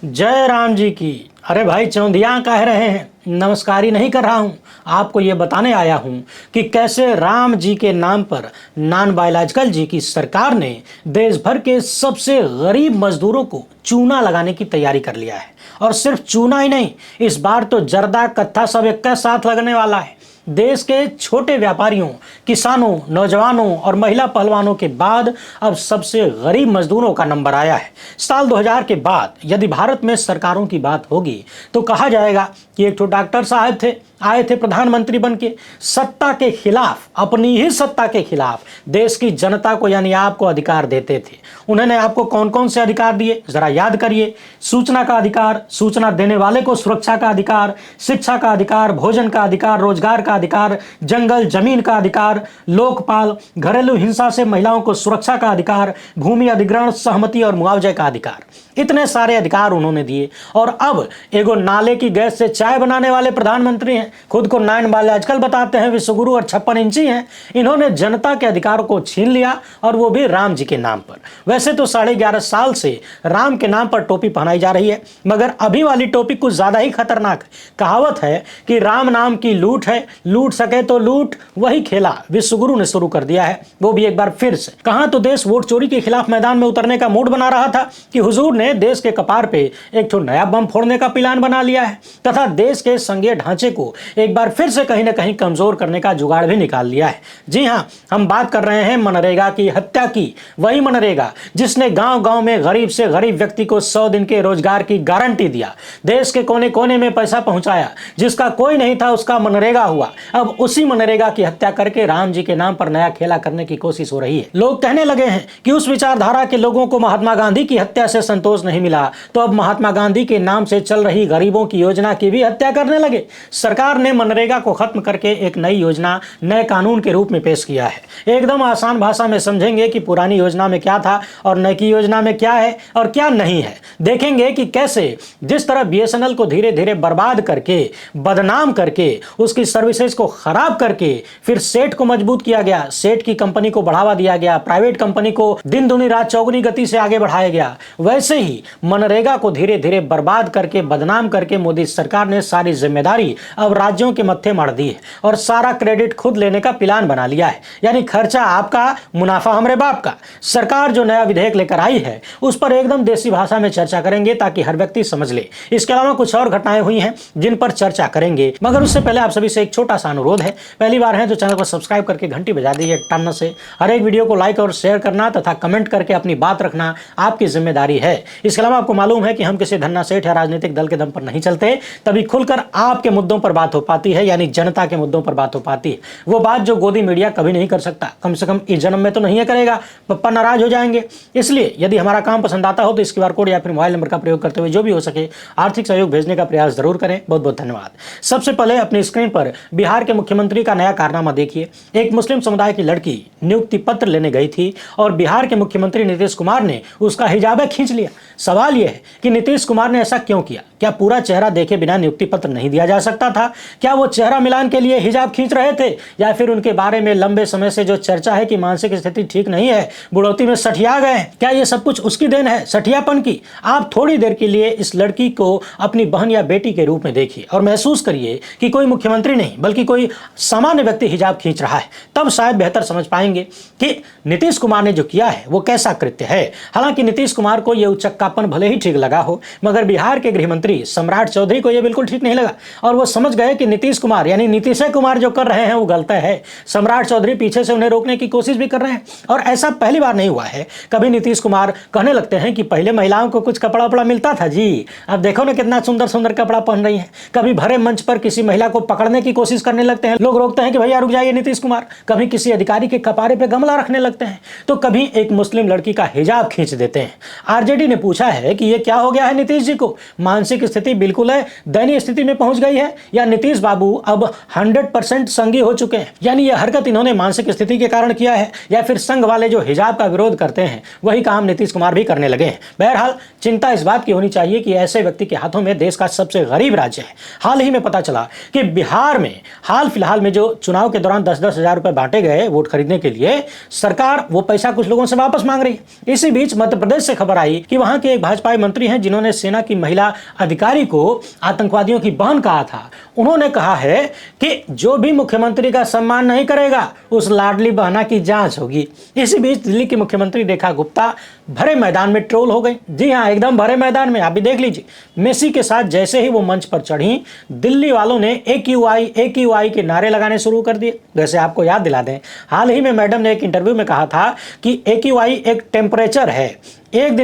जय राम जी की। अरे भाई चौंधिया कह रहे हैं, नमस्कारी नहीं कर रहा हूँ। आपको ये बताने आया हूँ कि कैसे राम जी के नाम पर नॉन बायोलॉजिकल जी की सरकार ने देश भर के सबसे गरीब मजदूरों को चूना लगाने की तैयारी कर लिया है। और सिर्फ चूना ही नहीं, इस बार तो जर्दा कत्था सब एक साथ लगने वाला है। देश के छोटे व्यापारियों, किसानों, नौजवानों और महिला पहलवानों के बाद अब सबसे गरीब मजदूरों का नंबर आया है। साल 2000 के बाद यदि भारत में सरकारों की बात होगी तो कहा जाएगा कि एक तो डॉक्टर साहब आए थे प्रधानमंत्री बन के सत्ता के खिलाफ, अपनी ही सत्ता के खिलाफ देश की जनता को यानी आपको अधिकार देते थे। उन्होंने आपको कौन कौन से अधिकार दिए जरा याद करिए। सूचना का अधिकार, सूचना देने वाले को सुरक्षा का अधिकार, शिक्षा का अधिकार, भोजन का अधिकार, रोजगार का अधिकार, जंगल जमीन का अधिकार, लोकपाल, घरेलू हिंसा से महिलाओं को सुरक्षा का अधिकार, भूमि अधिग्रहण, सहमति और मुआवजे का अधिकार। इतने सारे अधिकार उन्होंने दिए। और अब एगो नाले की गैस से चाय बनाने वाले प्रधानमंत्री हैं, खुद को नॉन बायोलॉजिकल बताते हैं, विश्वगुरु और 56 इंची हैं। इन्होंने जनता के अधिकार को छीन लिया और वो भी राम जी के नाम पर। वैसे तो 11.5 साल से राम के नाम पर टोपी पहनाई जा रही है, मगर अभी वाली टोपी कुछ ज्यादा ही खतरनाक है। कहावत है कि राम नाम की लूट है, लूट सके तो लूट, वही खेला विश्वगुरु ने शुरू कर दिया है, वो भी एक बार फिर से। कहां तो देश वोट चोरी के खिलाफ मैदान में उतरने का मूड बना रहा था कि हुजूर ने देश के कपार पे एक ठो नया बम फोड़ने का प्लान बना लिया है तथा देश के संघीय ढांचे को एक बार फिर से कहीं ना कहीं कमजोर करने का जुगाड़ भी निकाल लिया है। जी हां, हम बात कर रहे हैं मनरेगा की हत्या की। वही मनरेगा जिसने गांव गांव में गरीब से गरीब व्यक्ति को 100 दिन के रोजगार की गारंटी दिया, देश के कोने कोने में पैसा पहुंचाया, जिसका कोई नहीं था उसका मनरेगा हुआ। अब उसी मनरेगा की हत्या करके राम जी के नाम पर नया खेला करने की कोशिश हो रही है। लोग कहने लगे हैं कि उस विचारधारा के लोगों को महात्मा गांधी की हत्या से संतोष नहीं मिला तो अब महात्मा गांधी के नाम से चल रही गरीबों की योजना की भी हत्या करने लगे। सरकार ने मनरेगा को खत्म करके एक नई योजना नए कानून के रूप में पेश किया है। एकदम आसान भाषा में समझेंगे कि पुरानी योजना में क्या था और नई की योजना में क्या है और क्या नहीं है। देखेंगे कि कैसे जिस तरह बीएसएनएल को धीरे धीरे बर्बाद करके, बदनाम करके, उसकी सर्विसेज को खराब करके फिर सेठ को मजबूत किया गया, सेठ की कंपनी को बढ़ावा दिया गया, प्राइवेट कंपनी को दिन दुनी रात चौगुनी गति से आगे बढ़ाया गया, वैसे ही मनरेगा को धीरे धीरे बर्बाद करके, बदनाम करके मोदी सरकार ने सारी जिम्मेदारी अब राज्यों के मत्थे मार दी है और सारा क्रेडिट खुद लेने का प्लान बना लिया है। यानी खर्चा आपका, मुनाफा हमरे बाप का। सरकार जो नया विधेयक लेकर आई है उस पर एकदम देसी भाषा में चर्चा करेंगे ताकि हर व्यक्ति समझ ले। इसके अलावा कुछ और घटनाएं हुई हैं जिन पर चर्चा करेंगे, मगर उससे पहले आप सभी से एक छोटा सा अनुरोध है। पहली बार है तो चैनल को सब्सक्राइब करके घंटी बजा दीजिए टन से। हर एक वीडियो को लाइक और शेयर करना तथा कमेंट करके अपनी बात रखना आपकी जिम्मेदारी है। इसके अलावा आपको मालूम है कि हम किसी धन्ना सेठ या राजनीतिक दल के दम पर नहीं चलते, तभी खुलकर आपके मुद्दों पर बात हो पाती है, यानी जनता के मुद्दों पर बात हो पाती है। वो बात जो गोदी मीडिया कभी नहीं कर सकता, कम से कम इस जन्म में तो नहीं करेगा, पप्पा नाराज हो जाएंगे। इसलिए यदि हमारा काम पसंद आता हो तो इस QR कोड या फिर मोबाइल नंबर का प्रयोग करते हुए जो भी हो सके आर्थिक सहयोग भेजने का प्रयास जरूर करें। बहुत बहुत धन्यवाद। सबसे पहले अपनी स्क्रीन पर बिहार के मुख्यमंत्री का नया कारनामा देखिए। एक मुस्लिम समुदाय की लड़की नियुक्ति पत्र लेने गई थी और बिहार के मुख्यमंत्री नीतीश कुमार ने उसका हिजाब खींच लिया। सवाल यह है कि नीतीश कुमार ने ऐसा क्यों किया? क्या पूरा चेहरा देखे बिना नियुक्ति पत्र नहीं दिया जा सकता था? क्या वो चेहरा मिलान के लिए हिजाब खींच रहे थे, या फिर उनके बारे में लंबे समय से जो चर्चा है कि मानसिक स्थिति ठीक नहीं है, बुढ़ौती में सठिया गए हैं, क्या ये सब कुछ उसकी देन है, सठियापन की? आप थोड़ी देर के लिए इस लड़की को अपनी बहन या बेटी के रूप में देखिए और महसूस करिए कि कोई मुख्यमंत्री नहीं बल्कि कोई सामान्य व्यक्ति हिजाब खींच रहा है। तब शायद बेहतर समझ पाएंगे कि नीतीश कुमार ने जो किया है वो कैसा कृत्य है। हालांकि नीतीश कुमार को यह उचक्कापन भले ही ठीक लगा हो, मगर बिहार के गृह मंत्री सम्राट चौधरी को यह बिल्कुल ठीक नहीं लगा और वो समझ गए कि नीतीश कुमार यानी नीतीश कुमार जो कर रहे हैं वो गलत है। सम्राट चौधरी पीछे से उन्हें रोकने की कोशिश भी कर रहे हैं और ऐसा पहली बार नहीं हुआ है। कभी नीतीश कुमार कहने लगते हैं कि पहले महिलाओं को कुछ कपड़ा उपड़ा मिलता था जी, अब देखो ना कितना सुंदर सुंदर कपड़ा पहन रही है। कभी भरे मंच पर किसी महिला को पकड़ने की कोशिश करने लगते हैं, लोग रोकते हैं कि भैया रुक जाइए नीतीश कुमार। कभी किसी अधिकारी के कपारे पे गमला रखने लगते हैं, तो कभी एक मुस्लिम लड़की का हिजाब खींच देते हैं। आरजेडी ने पूछा है कि ये क्या हो गया है नीतीश जी को? मानसिक स्थिति बिल्कुल है, दयनीय स्थिति में पहुंच गई है, या नीतीश बाबू अब 100% संघी हो चुके हैं? यानी यह हरकत इन्होंने मानसिक स्थिति के कारण किया है, या फिर संघ वाले जो हिजाब का विरोध करते हैं वही काम नीतीश कुमार भी करने लगे हैं। बहरहाल चिंता इस बात की होनी चाहिए कि ऐसे व्यक्ति के हाथों में देश का सबसे गरीब राज्य है। हाल ही में पता चला कि बिहार में हाल फिलहाल में जो चुनाव के दौरान 10-10 हजार रुपए बांटे गए वोट खरीदने के लिए, सरकार वो पैसा कुछ लोगों से वापस मांग रही है। इसी बीच मध्य प्रदेश से खबर आई कि वहां के एक भाजपाई मंत्री हैं जिन्होंने सेना की महिला अधिकारी को आतंकवादियों की बहन कहा था। उन्होंने कहा है कि जो भी मुख्यमंत्री का सम्मान नहीं करेगा उस लाडली बहना की जांच होगी। इसी बीच दिल्ली की मुख्यमंत्री रेखा गुप्ता भरे मैदान में ट्रोल हो गई। जी हाँ, एकदम भरे मैदान में। आप भी देख लीजिए, मेसी के साथ जैसे ही वो मंच पर चढ़ी, दिल्ली वालों ने AQI के नारे लगाने शुरू कर दिए। वैसे आपको याद दिला दें, हाल ही में मैडम ने एक इंटरव्यू में कहा था कि AQI एक टेम्परेचर है। एक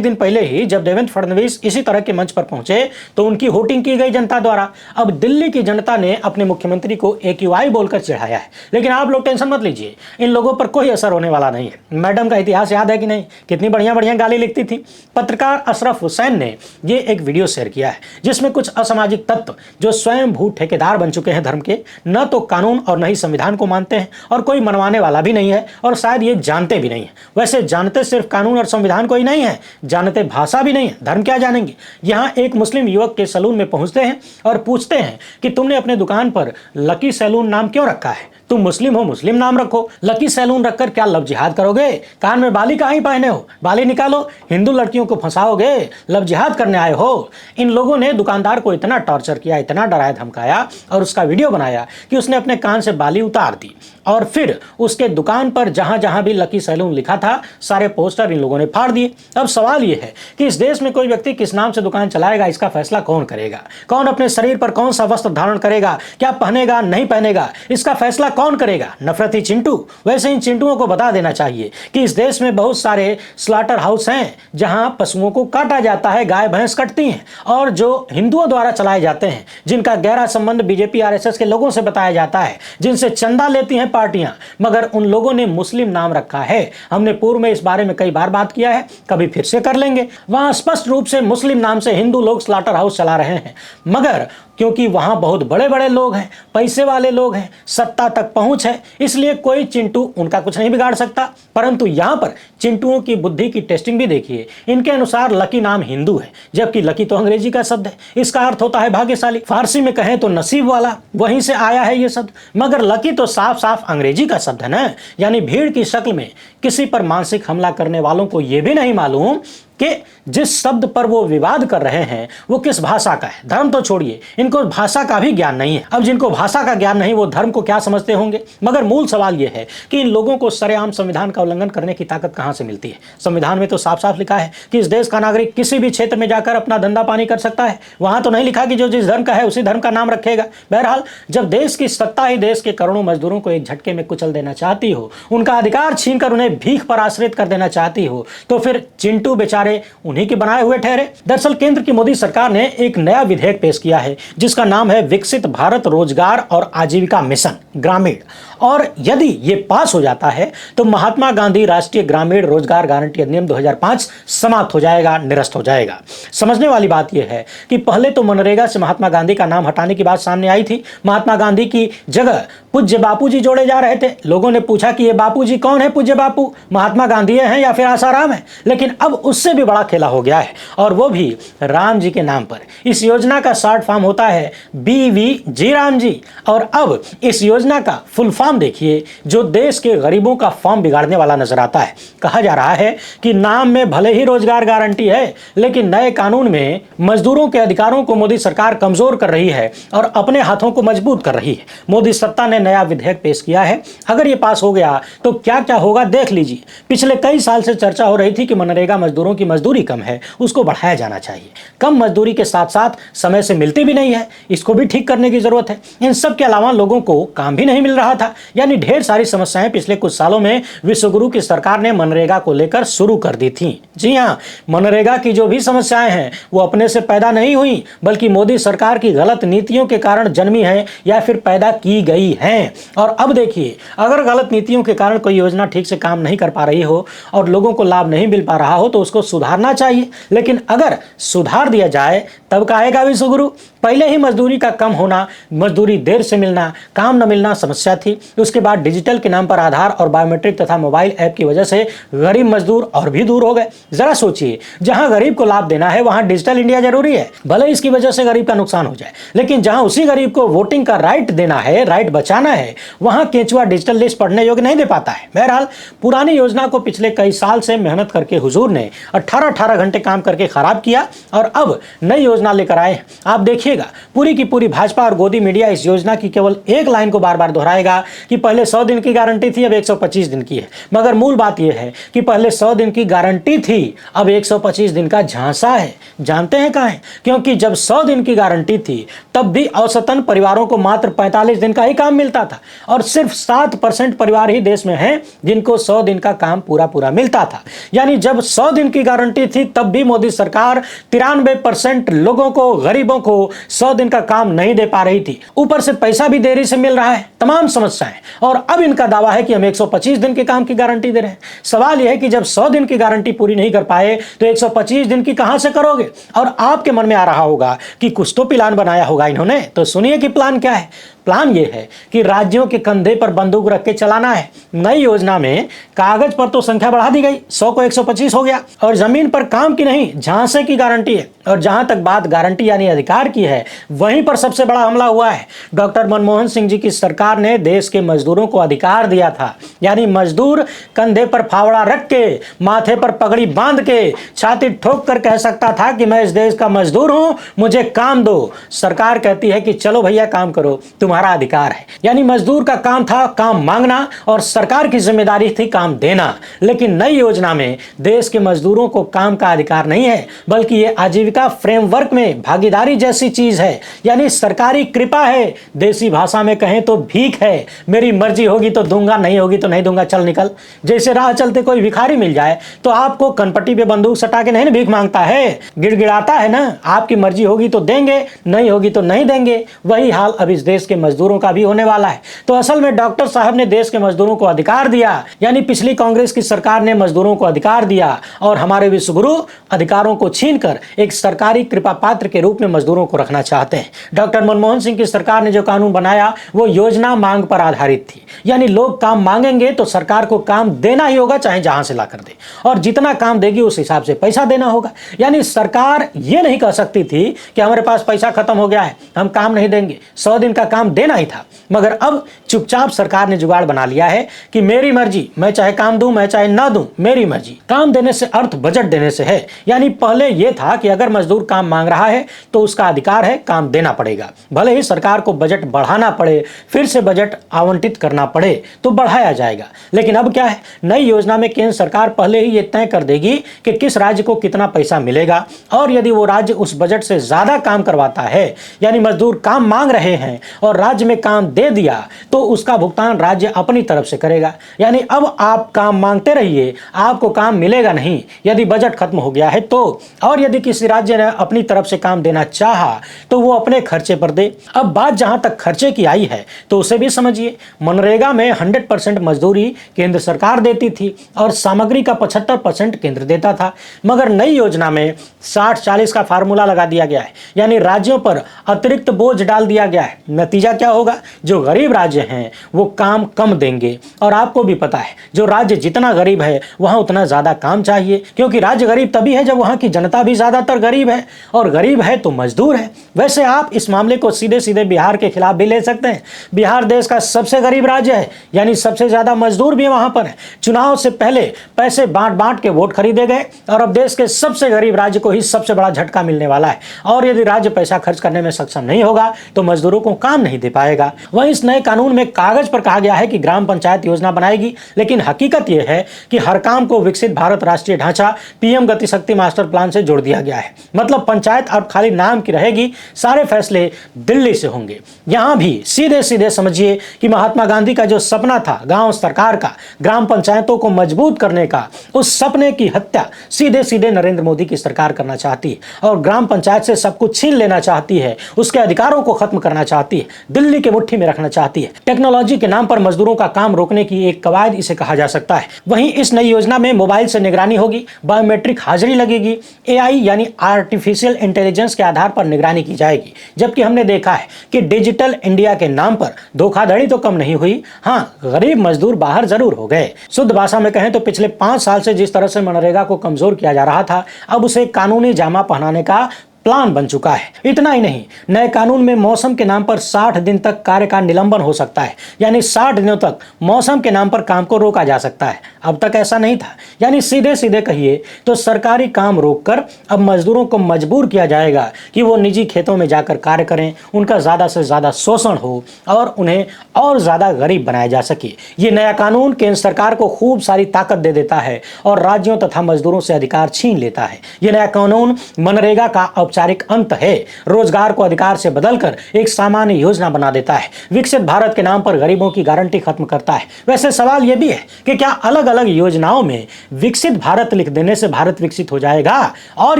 दिन पहले ही जब देवेंद्र फडणवीस इसी तरह के मंच पर पहुंचे तो उनकी होटिंग की गई जनता द्वारा। अब दिल्ली की जनता ने अपने मुख्यमंत्री को AQI बोलकर चढ़ाया है। लेकिन आप लोग टेंशन मत लीजिए, इन लोगों पर कोई असर होने वाला नहीं है। मैडम का इतिहास याद है कि नहीं, कितनी बढ़िया बढ़िया गाली लिखती थी। पत्रकार अशरफ हुसैन ने ये एक वीडियो शेयर किया है जिसमें कुछ असामाजिक तत्व जो स्वयं भू ठेकेदार बन चुके हैं धर्म के, न तो कानून और न ही संविधान को मानते हैं और कोई मनवाने वाला भी नहीं है और शायद ये जानते भी नहीं है। वैसे जानते सिर्फ कानून और संविधान को ही नहीं है, जानते भाषा भी नहीं है, धर्म क्या जानेंगे। यहाँ एक मुस्लिम युवक के सैलून में पहुंचते हैं और पूछते हैं कि तुमने अपने दुकान पर लकी सैलून नाम क्यों रखा है, तुम मुस्लिम हो, मुस्लिम नाम रखो। लकी सैलून रखकर क्या लव जिहाद करोगे? कान में बाली कहाँ ही पहने हो, बाली निकालो। हिंदू लड़कियों को फंसाओगे, लव जिहाद करने आए हो। इन लोगों ने दुकानदार को इतना टॉर्चर किया, इतना डराया धमकाया और उसका वीडियो बनाया कि उसने अपने कान से बाली उतार दी और फिर उसके दुकान पर जहां जहां भी लकी सैलून लिखा था सारे पोस्टर इन लोगों ने फाड़ दिए। अब सवाल यह है कि इस देश में कोई व्यक्ति किस नाम से दुकान चलाएगा, इसका फैसला कौन करेगा? कौन अपने शरीर पर कौन सा वस्त्र धारण करेगा, क्या पहनेगा नहीं पहनेगा, इसका फैसला कौन करेगा? नफरती चिंटू। वैसे इन चिंटुओं को बता देना चाहिए कि इस देश में बहुत सारे स्लॉटर हाउस हैं जहां पशुओं को काटा जाता है, गाय भैंस कटती हैं, और जो हिंदुओं द्वारा चलाए जाते हैं, जिनका गहरा संबंध बीजेपी RSS के लोगों से बताया जाता है, जिनसे चंदा लेती हैं पार्टियां, मगर उन लोगों ने मुस्लिम नाम रखा है। हमने पूर्व में इस बारे में कई बार बात किया है, कभी फिर से कर लेंगे। वहां स्पष्ट रूप से मुस्लिम नाम से हिंदू लोग स्लॉटर हाउस चला रहे हैं, मगर क्योंकि वहां बहुत बड़े बड़े लोग हैं, पैसे वाले लोग हैं, सत्ता तक पहुंच है, इसलिए कोई चिंटू उनका कुछ नहीं बिगाड़ सकता। परंतु यहां पर चिंटुओं की बुद्धि की टेस्टिंग भी देखिए। इनके अनुसार लकी नाम हिंदू है, जबकि लकी तो अंग्रेजी का शब्द है, इसका अर्थ होता है भाग्यशाली। फारसी में कहें तो नसीब वाला, वहीं से आया है ये शब्द। मगर लकी तो साफ साफ अंग्रेजी का शब्द है ना। यानी भीड़ की शक्ल में किसी पर मानसिक हमला करने वालों को यह भी नहीं मालूम कि जिस शब्द पर वो विवाद कर रहे हैं वो किस भाषा का है। धर्म तो छोड़िए, इनको भाषा का भी ज्ञान नहीं है। अब जिनको भाषा का ज्ञान नहीं वो धर्म को क्या समझते होंगे। मगर मूल सवाल ये है कि इन लोगों को सरेआम संविधान का उल्लंघन करने की ताकत कहां से मिलती है? संविधान में तो साफ साफ लिखा है कि इस देश का नागरिक किसी भी क्षेत्र में जाकर अपना धंधा पानी कर सकता है। वहां तो नहीं लिखा कि जो जिस धर्म का है उसी धर्म का नाम रखेगा। बहरहाल, जब देश की सत्ता ही देश के करोड़ों मजदूरों को एक झटके में कुचल देना चाहती हो, उनका अधिकार छीनकर उन्हें भीख पर आश्रित कर देना चाहती हो, तो फिर चिंटू बेचारे उन्हीं के बनाए हुए ठहरे। दरअसल केंद्र की मोदी सरकार ने एक नया विधेयक पेश किया है जिसका नाम है विकसित भारत रोजगार और आजीविका मिशन ग्रामीण, और यदि ये पास हो जाता है तो महात्मा गांधी राष्ट्रीय ग्रामीण रोजगार गारंटी अधिनियम 2005 समाप्त हो जाएगा, निरस्त हो जाएगा। समझने वाली बात यह है कि पहले तो मनरेगा से महात्मा गांधी का नाम हटाने की बात सामने आई थी। महात्मा गांधी की जगह पूज्य बापूजी जोड़े जा रहे थे। लोगों ने पूछा कि ये बापूजी कौन है, पूज्य बापू महात्मा गांधी हैं या फिर आसाराम है? लेकिन अब उससे भी बड़ा खेला हो गया है, और वो भी राम जी के नाम पर। इस योजना का शॉर्ट फॉर्म होता है BVG राम जी। और अब इस योजना का फुल फॉर्म देखिए, जो देश के गरीबों का फॉर्म बिगाड़ने वाला नजर आता है। कहा जा रहा है कि नाम में भले ही रोजगार गारंटी है, लेकिन नए कानून में मजदूरों के अधिकारों को मोदी सरकार कमजोर कर रही है और अपने हाथों को मजबूत कर रही है। मोदी सत्ता ने नया विधेयक पेश किया है। अगर ये पास हो गया तो क्या क्या होगा देख लीजिए। पिछले कई साल से चर्चा हो रही थी कि मनरेगा मजदूरों की मजदूरी कम है, उसको बढ़ाया जाना चाहिए। कम मजदूरी के साथ साथ समय से मिलती भी नहीं है, इसको भी ठीक करने की जरूरत है। इन सब के अलावा लोगों को काम भी नहीं मिल रहा था। यानी ढेर सारी समस्याएं पिछले कुछ सालों में विश्वगुरु की सरकार ने मनरेगा को लेकर शुरू कर दी थी। जी हां, मनरेगा की जो भी समस्याएं हैं वो अपने से पैदा नहीं हुई, बल्कि मोदी सरकार की गलत नीतियों के कारण जन्मी है या फिर पैदा की गई हैं। और अब देखिए, अगर गलत नीतियों के कारण कोई योजना ठीक से काम नहीं कर पा रही हो और लोगों को लाभ नहीं मिल पा रहा हो तो उसको सुधारना चाहिए। लेकिन अगर सुधार दिया जाए तब कहेगा विश्वगुरु। पहले ही मजदूरी का कम होना, मजदूरी देर से मिलना, काम न मिलना मिलना समस्या थी। उसके बाद डिजिटल के नाम पर आधार और बायोमेट्रिक तथा मोबाइल ऐप की वजह से गरीब मजदूर और भी दूर हो गए। जरा सोचिए, जहां गरीब को लाभ देना है वहां डिजिटल इंडिया जरूरी है, भले इसकी वजह से गरीब का नुकसान हो जाए, लेकिन जहां उसी गरीब को वोटिंग का राइट देना है, राइट बचाना है, वहां केंचुआ डिजिटल लिस्ट पढ़ने योग्य नहीं दे पाता है। बहरहाल पुरानी योजना को पिछले कई साल से मेहनत करके हुजूर ने 18-18 घंटे काम करके खराब किया और अब नई योजना लेकर आए हैं। आप देखिएगा, पूरी की पूरी भाजपा और गोदी मीडिया इस योजना की केवल एक लाइन को बार बार दोहराएगा कि पहले 100 दिन की गारंटी थी, अब 125 दिन की है। मगर मूल बात यह है कि पहले 100 दिन की गारंटी थी, अब 125 दिन का झांसा है। जानते हैं कहां है? क्योंकि जब 100 दिन की गारंटी थी तब भी औसतन परिवारों को मात्र 45 दिन का ही काम मिलता था और सिर्फ 7% परिवार ही देश में हैं जिनको 100 दिन का काम पूरा मिलता था। यानी जब 100 दिन की गारंटी थी तब भी मोदी सरकार 93% लोगों को, गरीबों को 100 दिन का काम नहीं दे पा रही थी। ऊपर से पैसा भी देरी से मिल रहा है, तमाम समस्याएं। और अब इनका दावा है कि हम 125 दिन के काम की गारंटी दे रहे हैं। सवाल यह है कि जब 100 दिन की गारंटी पूरी नहीं कर पाए तो 125 दिन की कहां से करोगे? और आपके मन में आ रहा होगा कि कुछ तो प्लान बनाया होगा इन्होंने, तो सुनिए कि प्लान क्या है। प्लान यह है कि राज्यों के कंधे पर बंदूक रख के चलाना है। नई योजना में कागज पर तो संख्या बढ़ा दी गई, 100 को 125 हो गया और जमीन पर काम की नहीं, झांसे की गारंटी है। और जहां तक बात गारंटी यानी अधिकार की है, वहीं पर सबसे बड़ा हमला हुआ है। डॉक्टर मनमोहन सिंह जी की सरकार ने देश के मजदूरों को अधिकार दिया था, यानी मजदूर कंधे पर फावड़ा रख के, माथे पर पगड़ी बांध के, छाती ठोक कर कह सकता था कि मैं इस देश का मजदूर हूं, मुझे काम दो। सरकार कहती है कि चलो भैया काम करो, तुम्हारा अधिकार है। यानी मजदूर का काम था काम मांगना और सरकार की जिम्मेदारी थी काम देना। लेकिन नई योजना में देश के मजदूरों को काम का अधिकार नहीं है, बल्कि ये आजीविका फ्रेमवर्क में भागीदारी जैसी चीज है, यानी सरकारी कृपा है। देसी भाषा में कहें तो भीख है। मेरी मर्जी होगी तो दूंगा, नहीं होगी तो नहीं दूंगा, चल निकल। जैसे राह चलते कोई भिखारी मिल जाए तो आपको कनपट्टी पे बंदूक सटा के नहीं भीख मांगता है, गिड़गिड़ाता है ना। आपकी मर्जी होगी तो देंगे, नहीं होगी तो नहीं देंगे। वही हाल अब इस देश के मजदूरों का भी होने वाला है। तो असल में डॉक्टर साहब ने देश के मजदूरों को अधिकार दिया, यानी पिछली कांग्रेस की सरकार ने मजदूरों को अधिकार दिया और हमारे विश्वगुरु अधिकारों को छीनकर एक सरकारी कृपा पात्र के रूप में मजदूरों को रखना चाहते हैं। डॉक्टर मनमोहन सिंह की सरकार ने जो कानून बनाया वो योजना मांग पर आधारित थी, यानी लोग काम मांगेंगे तो सरकार को काम देना ही होगा, चाहे जहां से ला कर दे, और जितना काम देगी उस हिसाब से पैसा देना होगा। यानी सरकार ये नहीं कह सकती थी कि हमारे पास पैसा खत्म हो गया है, हम काम नहीं देंगे, 100 दिन का काम देना ही था। मगर अब चुपचाप सरकार ने जुगाड़ बना लिया है कि मेरी मर्जी, मैं चाहे काम दूं, मैं चाहे ना दूं, मेरी मर्जी। काम देने से अर्थ बजट देने से है। यानी पहले यह था कि अगर मजदूर काम मांग रहा है तो उसका अधिकार है, काम देना पड़ेगा। भले ही सरकार को बजट बढ़ाना पड़े, फिर से बजट आवंटित करना पड़े तो बढ़ाया जाएगा। लेकिन अब क्या है, नई योजना में केंद्र सरकार पहले ही ये तय कर देगी कि किस राज्य को कितना पैसा मिलेगा, और यदि वो राज्य उस बजट से ज्यादा काम करवाता है, यानी मजदूर काम मांग रहे हैं और राज्य में काम दे दिया, तो उसका भुगतान राज्य अपनी तरफ से करेगा। यानी अब आप काम मांगते रहिए, आपको काम मिलेगा नहीं यदि बजट खत्म हो गया है तो। और यदि किसी राज्य ने अपनी तरफ से काम देना चाहा तो वो अपने खर्चे पर दे। अब बात जहां तक खर्चे की आई है तो उसे भी समझिए। मनरेगा में 100% मजदूरी केंद्र सरकार देती थी और सामग्री का 75% केंद्र देता था। मगर नई योजना में 60-40 का फार्मूला लगा दिया गया है, यानी राज्यों पर अतिरिक्त बोझ डाल दिया गया है। नतीजा क्या होगा, जो गरीब राज्य हैं वो काम कम देंगे। और आपको भी पता है, जो राज्य जितना गरीब है वहां उतना ज्यादा काम चाहिए, क्योंकि राज्य गरीब तभी है जब वहां की जनता भी ज्यादातर गरीब है, और गरीब है तो मजदूर है। वैसे आप इस मामले को सीधे सीधे बिहार के खिलाफ भी ले सकते हैं। बिहार देश का सबसे गरीब राज्य है, यानी सबसे ज्यादा मजदूर भी वहां पर है। चुनाव से पहले पैसे बांट बांट के वोट खरीदे गए और अब देश के सबसे गरीब राज्य को ही सबसे बड़ा झटका मिलने वाला है। और यदि राज्य पैसा खर्च करने में सक्षम नहीं होगा तो मजदूरों को काम नहीं दे पाएगा। वहीं इस नए कानून में कागज पर कहा गया है कि ग्राम पंचायत योजना बनाएगी, लेकिन हकीकत यह है कि हर काम को विकसित भारत राष्ट्रीय ढांचा पीएम गति शक्ति मास्टर प्लान से जोड़ दिया गया है। मतलब पंचायत अब खाली नाम की रहेगी, सारे फैसले दिल्ली से होंगे। यहां भी सीधे सीधे समझिए कि महात्मा गांधी का जो सपना था गांव सरकार का, ग्राम पंचायतों को मजबूत करने का, उस सपने की हत्या सीधे सीधे नरेंद्र मोदी की सरकार करना चाहती है और ग्राम पंचायत से सब कुछ छीन लेना चाहती है, उसके अधिकारों को खत्म करना चाहती है। दिल्ली के मुट्ठी में रखना चाहती है। टेक्नोलॉजी के नाम पर मजदूरों का काम रोकने की एक कवायद इसे कहा जा सकता है। वहीं इस नई योजना में मोबाइल से निगरानी होगी, बायोमेट्रिक हाजिरी लगेगी, एआई यानी आर्टिफिशियल इंटेलिजेंस के आधार पर निगरानी की जाएगी। जबकि हमने देखा है कि डिजिटल इंडिया के नाम पर धोखाधड़ी तो कम नहीं हुई, हाँ गरीब मजदूर बाहर जरूर हो गए। शुद्ध भाषा में कहें तो पिछले 5 साल से जिस तरह से मनरेगा को कमजोर किया जा रहा था, अब उसे कानूनी जामा पहनाने का प्लान बन चुका है। इतना ही नहीं, नए कानून में मौसम के नाम पर 60 दिन तक कार्य का निलंबन हो सकता है, यानी 60 दिनों तक मौसम के नाम पर काम को रोका जा सकता है। अब तक ऐसा नहीं था। यानी सीधे सीधे कहिए तो सरकारी काम रोककर अब मजदूरों को मजबूर किया जाएगा कि वो निजी खेतों में जाकर कार्य करें, उनका ज़्यादा से ज़्यादा शोषण हो और उन्हें और ज़्यादा गरीब बनाया जा सके। ये नया कानून केंद्र सरकार को खूब सारी ताकत दे देता है और राज्यों तथा मजदूरों से अधिकार छीन लेता है। ये नया कानून मनरेगा का औपचारिक अंत है, रोजगार को अधिकार से बदलकर एक सामान्य योजना बना देता है, विकसित भारत के नाम पर गरीबों की गारंटी खत्म करता है। वैसे सवाल यह भी है कि क्या अलग अलग योजनाओं में विकसित भारत लिख देने से भारत विकसित हो जाएगा? और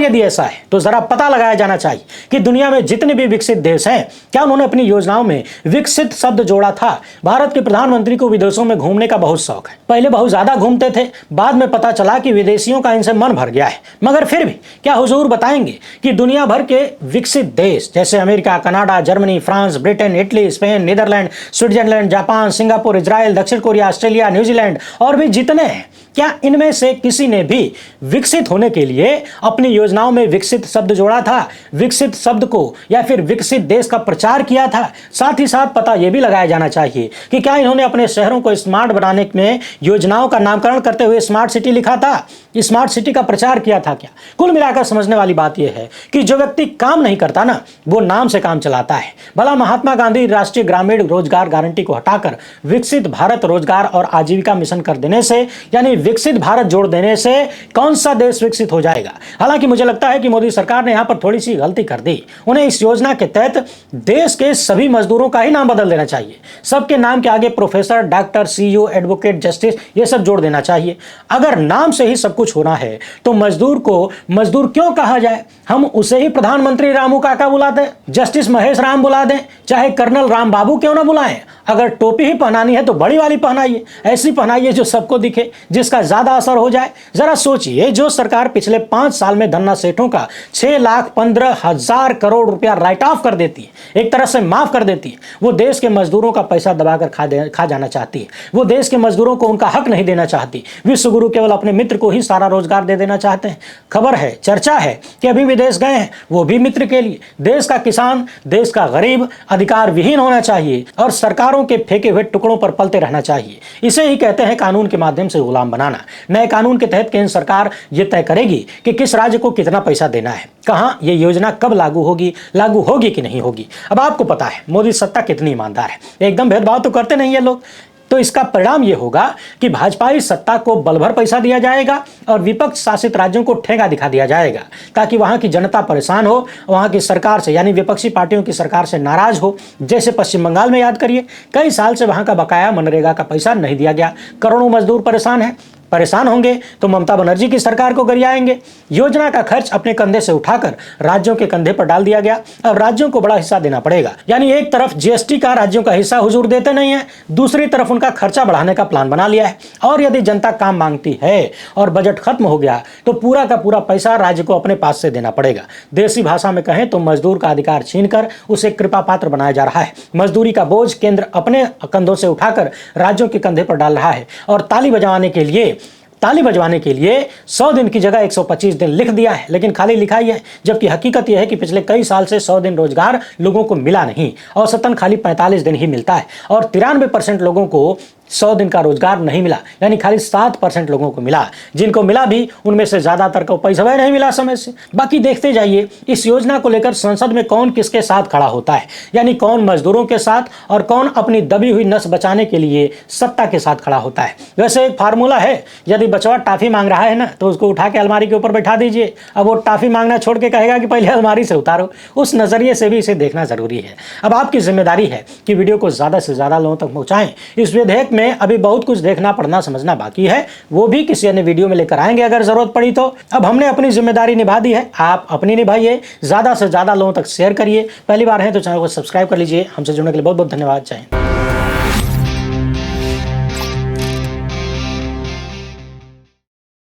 यदि ऐसा है तो जरा पता लगाया जाना चाहिए कि दुनिया में जितने भी विकसित देश हैं, क्या उन्होंने अपनी योजनाओं में विकसित शब्द जोड़ा था? भारत के प्रधानमंत्री को विदेशों में घूमने का बहुत शौक है। पहले बहुत ज्यादा घूमते थे, बाद में पता चला कि विदेशियों का इनसे मन भर गया है। मगर फिर भी क्या हुजूर बताएंगे कि दुनिया भर के विकसित देश जैसे America, Canada, Germany, France, Britain, Italy, Spain, Netherlands, Switzerland, Japan, Singapore, Israel, दक्षिण कोरिया, ऑस्ट्रेलिया, न्यूजीलैंड और भी जितने हैं, क्या इनमें से किसी ने भी विकसित होने के लिए अपनी योजनाओं में विकसित शब्द जोड़ा था? विकसित शब्द को या फिर विकसित देश का प्रचार किया था? साथ ही साथ पता यह भी लगाया जाना चाहिए कि क्या इन्होंने अपने शहरों को स्मार्ट बनाने में योजनाओं का नामकरण करते हुए स्मार्ट सिटी लिखा था? स्मार्ट सिटी का प्रचार किया था क्या? कुल मिलाकर समझने वाली बात यह है कि जो व्यक्ति काम नहीं करता ना, वो नाम से काम चलाता है। भला महात्मा गांधी राष्ट्रीय ग्रामीण रोजगार गारंटी को हटाकर विकसित भारत रोजगार और आजीविका मिशन कर देने से, यानी विकसित भारत जोड़ देने से कौन सा देश विकसित हो जाएगा? हालांकि मुझे लगता है कि मोदी सरकार ने यहां पर थोड़ी सी गलती कर दी। उन्हें इस योजना के तहत देश के सभी मजदूरों का ही नाम बदल देना चाहिए। सबके नाम के आगे professor, doctor, CEO, advocate, justice ये सब जोड़ देना चाहिए। अगर नाम से ही सब कुछ होना है तो मजदूर को मजदूर क्यों कहा जाए? हम उसे ही प्रधानमंत्री रामू काका बुला दें, जस्टिस महेश राम बुला दें, चाहे कर्नल राम बाबू क्यों ना बुलाएं। अगर टोपी ही पहनानी है तो बड़ी वाली पहनाइए, ऐसी पहनाइए जो सबको दिखे, जिसका ज्यादा असर हो जाए। जरा सोचिए, जो सरकार पिछले 5 साल में धन्ना सेठों का 6,15,000 करोड़ रुपया राइट ऑफ कर देती है, एक तरह से माफ कर देती है, वो देश के मजदूरों का पैसा दबाकर खा जाना चाहती है। वो देश के मजदूरों को उनका हक नहीं देना चाहती। विश्वगुरु केवल अपने मित्र को ही सारा रोजगार दे देना चाहते हैं। खबर है, चर्चा है कि अभी विदेश गए हैं, वो भी मित्र के लिए। देश का किसान, देश का गरीब अधिकार विहीन होना चाहिए और सरकारों के फेंके हुए टुकड़ों पर पलते रहना चाहिए। इसे ही कहते हैं कानून के माध्यम से गुलाम बनाना। नए कानून के तहत केंद्र सरकार यह तय करेगी कि किस राज्य को कितना पैसा देना है, कहां यह योजना कब लागू होगी कि नहीं होगी। अब आपको पता है मोदी सत्ता कितनी ईमानदार है, एकदम भेदभाव तो करते नहीं है लोग। तो इसका परिणाम यह होगा कि भाजपाई सत्ता को बलभर पैसा दिया जाएगा और विपक्ष शासित राज्यों को ठेंगा दिखा दिया जाएगा, ताकि वहां की जनता परेशान हो, वहां की सरकार से यानी विपक्षी पार्टियों की सरकार से नाराज हो। जैसे पश्चिम बंगाल में याद करिए, कई साल से वहां का बकाया मनरेगा का पैसा नहीं दिया गया, करोड़ों मजदूर परेशान होंगे तो ममता बनर्जी की सरकार को गरियाएंगे। योजना का खर्च अपने कंधे से उठाकर राज्यों के कंधे पर डाल दिया गया। अब राज्यों को बड़ा हिस्सा देना पड़ेगा। यानी एक तरफ जीएसटी का राज्यों का हिस्सा हुजूर देते नहीं है, दूसरी तरफ उनका खर्चा बढ़ाने का प्लान बना लिया है। और यदि जनता काम मांगती है और बजट खत्म हो गया तो पूरा का पूरा पैसा राज्य को अपने पास से देना पड़ेगा। देसी भाषा में कहें तो मजदूर का अधिकार छीनकर उसे कृपा पात्र बनाया जा रहा है। मजदूरी का बोझ केंद्र अपने कंधों से उठाकर राज्यों के कंधे पर डाल रहा है और ताली बजवाने के लिए 100 दिन की जगह 125 दिन लिख दिया है, लेकिन खाली लिखाई है। जबकि हकीकत यह है कि पिछले कई साल से 100 दिन रोजगार लोगों को मिला नहीं, औसतन खाली 45 दिन ही मिलता है और 93% लोगों को 100 दिन का रोजगार नहीं मिला, यानी खाली 7% लोगों को मिला। जिनको मिला भी उनमें से ज्यादातर को पैसा भी नहीं मिला समय से। बाकी देखते जाइए इस योजना को लेकर संसद में कौन किसके साथ खड़ा होता है, यानी कौन मजदूरों के साथ और कौन अपनी दबी हुई नस बचाने के लिए सत्ता के साथ खड़ा होता है। वैसे एक फार्मूला है, यदि बचवा टॉफी मांग रहा है ना तो उसको उठा के अलमारी के ऊपर बैठा दीजिए। अब वो टॉफी मांगना छोड़ के कहेगा कि पहले अलमारी से उतारो। उस नजरिए से भी इसे देखना जरूरी है। अब आपकी जिम्मेदारी है कि वीडियो को ज्यादा से ज्यादा लोगों तक पहुंचाएं। इस विधेयक में में अभी बहुत कुछ देखना पढ़ना समझना बाकी है, वो भी किसी अन्य वीडियो में लेकर आएंगे अगर जरूरत पड़ी तो। अब हमने अपनी जिम्मेदारी निभा दी है, आप अपनी निभाइए, ज़्यादा से ज़्यादा लोगों तक शेयर करिए। पहली बार है तो चैनल को सब्सक्राइब कर लीजिए। हमसे जुड़ने के लिए बहुत बहुत धन्यवाद। जय हिंद।